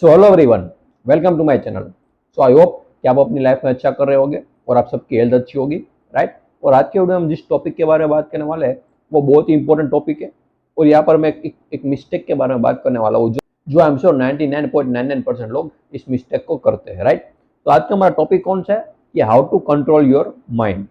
So hello everyone, welcome to my channel. So I hope कि आप अपनी life में अच्छा कर रहे होंगे और आप सबकी हेल्थ अच्छी होगी, राइट। और आज के वीडियो में हम जिस टॉपिक के बारे में बात करने वाले हैं वो बहुत ही इंपॉर्टेंट टॉपिक है। और यहाँ पर मैं एक मिस्टेक के बारे में बात करने वाला हूँ जो आई एम श्योर 99.99% लोग इस मिस्टेक को करते हैं, राइट। तो आज का हमारा टॉपिक कौन सा है कि how to control your mind,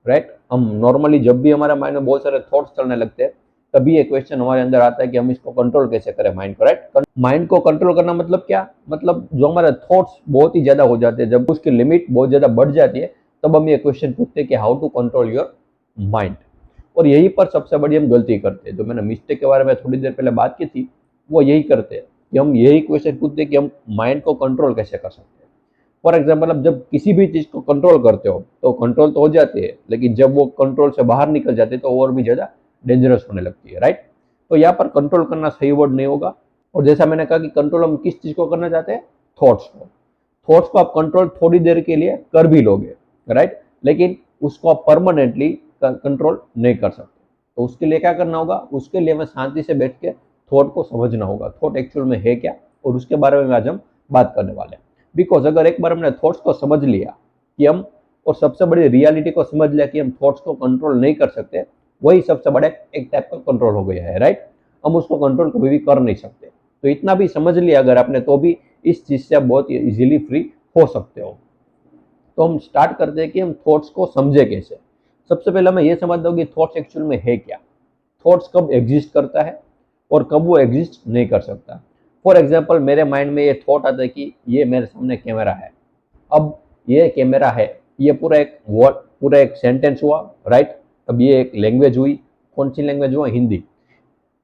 right. हम नॉर्मली जब भी हमारे माइंड में बहुत सारे थॉट्स चलने लगते हैं तभी एक क्वेश्चन हमारे अंदर आता है कि हम इसको कंट्रोल कैसे करें माइंड को, राइट। माइंड को कंट्रोल करना मतलब क्या, मतलब जो हमारे थॉट्स बहुत ही ज्यादा हो जाते हैं, जब उसकी लिमिट बहुत ज्यादा बढ़ जाती है तब हम ये क्वेश्चन पूछते हैं कि how to control your mind. और यही पर सबसे बड़ी हम गलती करते हैं। जो मैंने मिस्टेक के बारे में थोड़ी देर पहले बात की थी वो यही करते हैं कि हम यही क्वेश्चन पूछते हैं कि हम माइंड को कंट्रोल कैसे कर सकते हैं। फॉर एग्जाम्पल, अब जब किसी भी चीज को कंट्रोल करते हो तो कंट्रोल तो हो जाती है, लेकिन जब वो कंट्रोल से बाहर निकल जाते हैं तो और भी ज्यादा डेंजरस होने लगती है, राइट। तो यहाँ पर कंट्रोल करना सही वर्ड नहीं होगा। और जैसा मैंने कहा कि कंट्रोल हम किस चीज को करना चाहते हैं, थॉट्स को। थॉट्स को आप कंट्रोल थोड़ी देर के लिए कर भी लोगे, राइट, लेकिन उसको आप परमानेंटली कंट्रोल नहीं कर सकते। तो उसके लिए क्या करना होगा, उसके लिए हमें शांति से बैठ के थॉट को समझना होगा, थॉट एक्चुअल में है क्या, और उसके बारे में आज हम बात करने वाले हैं। बिकॉज अगर एक बार हमने थॉट्स को समझ लिया कि हम, और सबसे बड़ी रियलिटी को समझ लिया कि हम थॉट्स को कंट्रोल नहीं कर सकते, वही सबसे बड़ा एक टाइप का कंट्रोल हो गया है, राइट। हम उसको कंट्रोल कभी भी कर नहीं सकते। तो इतना भी समझ लिया अगर आपने तो भी इस चीज से आप बहुत इजीली फ्री हो सकते हो। तो हम स्टार्ट करते हैं कि हम थॉट्स को समझे कैसे। सबसे पहले मैं ये समझता हूँ कि थॉट्स एक्चुअल में है क्या, थॉट्स कब एग्जिस्ट करता है और कब वो एग्जिस्ट नहीं कर सकता। फॉर एग्जाम्पल, मेरे माइंड में ये थॉट आता है कि ये मेरे सामने कैमरा है। अब ये कैमरा है, ये पूरा एक सेंटेंस हुआ, राइट। अब ये एक लैंग्वेज हुई, कौन सी लैंग्वेज हुआ, हिंदी।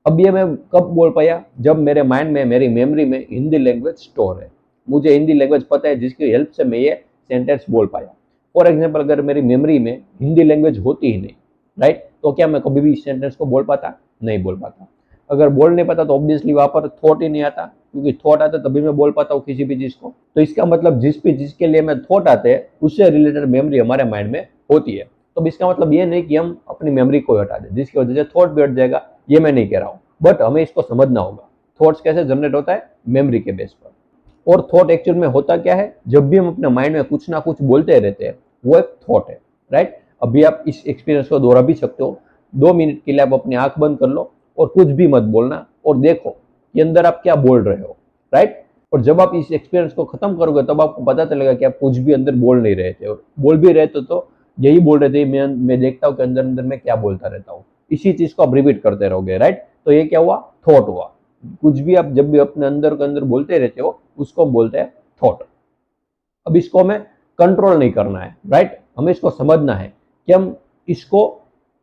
अब ये मैं कब बोल पाया, जब मेरे माइंड में, मेरी मेमोरी में हिंदी लैंग्वेज स्टोर है। मुझे हिंदी लैंग्वेज पता है जिसकी हेल्प से मैं ये सेंटेंस बोल पाया। फॉर एग्जाम्पल, अगर मेरी मेमोरी में हिंदी लैंग्वेज होती ही नहीं, राइट, तो क्या मैं कभी भी इस सेंटेंस को बोल पाता, नहीं बोल पाता। अगर बोल नहीं पाता तो ऑब्वियसली वहां पर थॉट ही नहीं आता, क्योंकि थॉट आता तभी मैं बोल पाता हूँ किसी भी चीज को। तो इसका मतलब जिस भी चीज के लिए मैं थॉट आते हैं उससे रिलेटेड मेमोरी हमारे माइंड में होती है। तो इसका मतलब ये नहीं कि हम अपनी मेमोरी को हटा दें जिसकी वजह से थॉट भी हट जाएगा, ये मैं नहीं कह रहा हूँ। बट हमें इसको समझना होगा थॉट्स कैसे जनरेट होता है, मेमोरी के बेस पर। और थॉट एक्चुअल में होता क्या है, जब भी हम अपने माइंड में कुछ ना कुछ बोलते रहते हैं वो एक थॉट है, राइट। अभी आप इस एक्सपीरियंस को दोहरा भी सकते हो। 2 मिनट के लिए आप अपनी आंख बंद कर लो और कुछ भी मत बोलना और देखो कि अंदर आप क्या बोल रहे हो, राइट। और जब आप इस एक्सपीरियंस को खत्म करोगे तब आपको पता चलेगा कि आप कुछ भी अंदर बोल नहीं रहे थे, और बोल भी रहे थे तो यही बोल रहे थे, मैं देखता हूँ कि अंदर अंदर में क्या बोलता रहता हूँ। इसी चीज को आप रिपीट करते रहोगे, राइट। तो ये क्या हुआ, थॉट हुआ। कुछ भी आप जब भी अपने अंदर के अंदर बोलते रहते हो उसको बोलते हैं थॉट। अब इसको हमें कंट्रोल नहीं करना है, राइट। हमें इसको समझना है कि हम इसको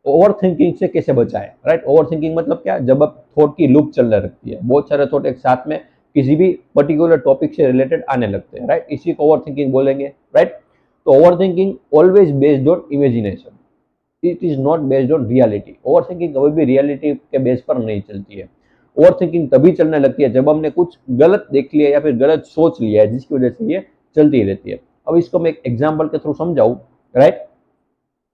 ओवर थिंकिंग से कैसे बचाएं, राइट। ओवर थिंकिंग मतलब क्या, जब अब थॉट की लूप चलने लगती है, बहुत सारे थॉट एक साथ में किसी भी पर्टिकुलर टॉपिक से रिलेटेड आने लगते हैं, राइट, इसी को ओवर थिंकिंग बोलेंगे, राइट। तो over thinking always based on imagination, it is not based on reality. Over thinking कभी भी रियलिटी के बेस पर नहीं चलती है। ओवर थिंकिंग तभी चलने लगती है जब हमने कुछ गलत देख लिया या फिर गलत सोच लिया है जिसकी वजह से ये चलती रहती है। अब इसको मैं एक एग्जाम्पल के थ्रू समझाऊं, राइट।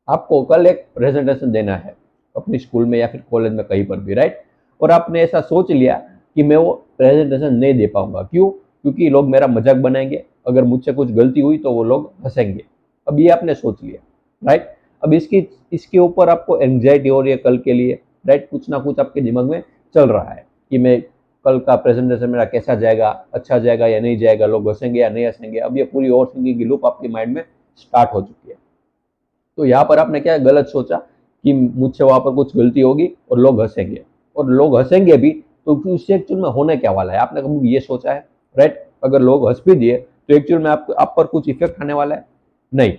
आपको कल एक प्रेजेंटेशन देना है अपनी स्कूल में या फिर कॉलेज में, कहीं पर भी, राइट। और आपने ऐसा सोच लिया कि मैं वो प्रेजेंटेशन नहीं दे पाऊंगा, क्यों, क्योंकि लोग मेरा मजाक बनाएंगे, अगर मुझसे कुछ गलती हुई तो वो लोग हंसेंगे। अब ये आपने सोच लिया, राइट। अब इसके ऊपर आपको एंग्जाइटी हो रही है कल के लिए, राइट। कुछ ना कुछ आपके दिमाग में चल रहा है कि मैं कल का प्रेजेंटेशन मेरा कैसा जाएगा, अच्छा जाएगा या नहीं जाएगा, लोग हंसेंगे या नहीं हंसेंगे। अब ये पूरी ओवर थिंकिंग की लूप आपके माइंड में स्टार्ट हो चुकी है। तो यहाँ पर आपने क्या गलत सोचा कि मुझसे वहां पर कुछ गलती होगी और लोग हंसेंगे, और लोग हंसेंगे भी तो उससे एक्चुअल में होने क्या वाला है, आपने कभी ये सोचा है, राइट। अगर लोग हंस भी दिए तो एक्चुअल में आप पर कुछ इफेक्ट आने वाला है, नहीं,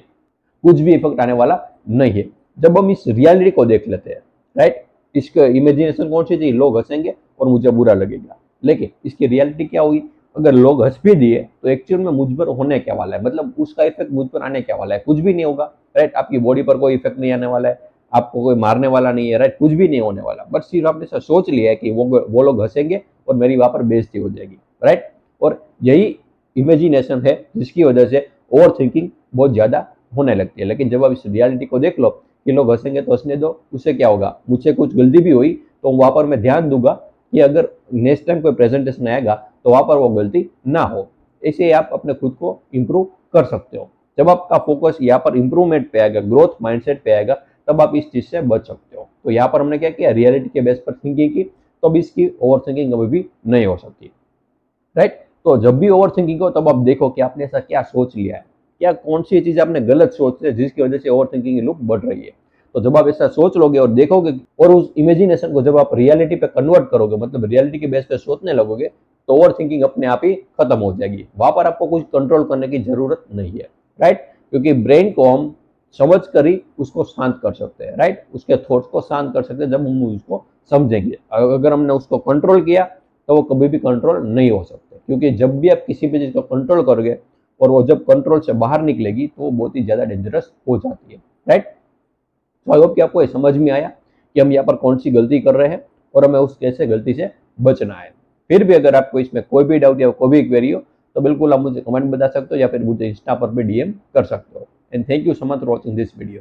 कुछ भी इफेक्ट आने वाला नहीं है। जब हम इस रियलिटी को देख लेते हैं, राइट, इसका इमेजिनेशन कौन सी थी, लोग हंसेंगे और मुझे बुरा लगेगा, लेकिन इसकी रियलिटी क्या हुई, अगर लोग हंस भी दिए तो एक्चुअल में मुझ पर होने क्या वाला है, मतलब उसका इफेक्ट मुझ पर आने क्या वाला है, कुछ भी नहीं होगा, राइट। आपकी बॉडी पर कोई इफेक्ट नहीं आने वाला है, आपको कोई मारने वाला नहीं है, राइट, कुछ भी नहीं होने वाला। बट सिर्फ आपने सोच लिया है कि वो लोग हंसेंगे और मेरी वहां पर बेइज्जती हो जाएगी, राइट। और यही इमेजिनेशन है जिसकी वजह से ओवर थिंकिंग बहुत ज्यादा होने लगती है। लेकिन जब आप इस रियलिटी को देख लो कि लोग हंसेंगे तो हंसने दो, उससे क्या होगा, मुझसे कुछ गलती भी हुई तो वहां पर मैं ध्यान दूंगा कि अगर नेक्स्ट टाइम कोई प्रेजेंटेशन आएगा तो वहां पर वो गलती ना हो। ऐसे आप अपने खुद को इम्प्रूव कर सकते हो। जब आपका फोकस यहाँ पर इंप्रूवमेंट पे आएगा, ग्रोथ माइंडसेट पे आएगा, तब आप इस चीज से बच सकते हो। तो यहाँ पर हमने क्या किया, रियलिटी के बेस पर थिंकिंग की, तो अब इसकी ओवर थिंकिंग कभी भी नहीं हो सकती, राइट। तो जब भी ओवर थिंकिंग हो तब आप देखो कि आपने ऐसा क्या सोच लिया है, क्या कौन सी चीज आपने गलत सोच ली जिसकी वजह से ओवर थिंकिंग की लूप बढ़ रही है। तो जब आप ऐसा सोच लोगे और देखोगे और उस इमेजिनेशन को जब आप रियलिटी पे कन्वर्ट करोगे, मतलब रियलिटी के बेस पे सोचने लगोगे, तो ओवर थिंकिंग अपने आप ही खत्म हो जाएगी। वहां पर आपको कुछ कंट्रोल करने की जरूरत नहीं है, राइट। क्योंकि ब्रेन को हम समझ कर ही उसको शांत कर सकते हैं, राइट। उसके थॉट्स को शांत कर सकते हैं जब हम उसको समझेंगे। अगर हमने उसको कंट्रोल किया तो वो कभी भी कंट्रोल नहीं हो सकते, क्योंकि जब भी आप किसी भी चीज को कंट्रोल करोगे और वो जब कंट्रोल से बाहर निकलेगी तो वो बहुत ही ज्यादा डेंजरस हो जाती है, राइट। तो आई होप कि आपको ये समझ में आया कि हम यहाँ पर कौन सी गलती कर रहे हैं और हमें उस कैसे गलती से बचना है। फिर भी अगर आपको इसमें कोई भी डाउट या कोई भी क्वेरी हो तो बिल्कुल आप मुझे कमेंट बता सकते हो या फिर मुझे इंस्टा पर भी डीएम कर सकते हो। And thank you so much for watching this video.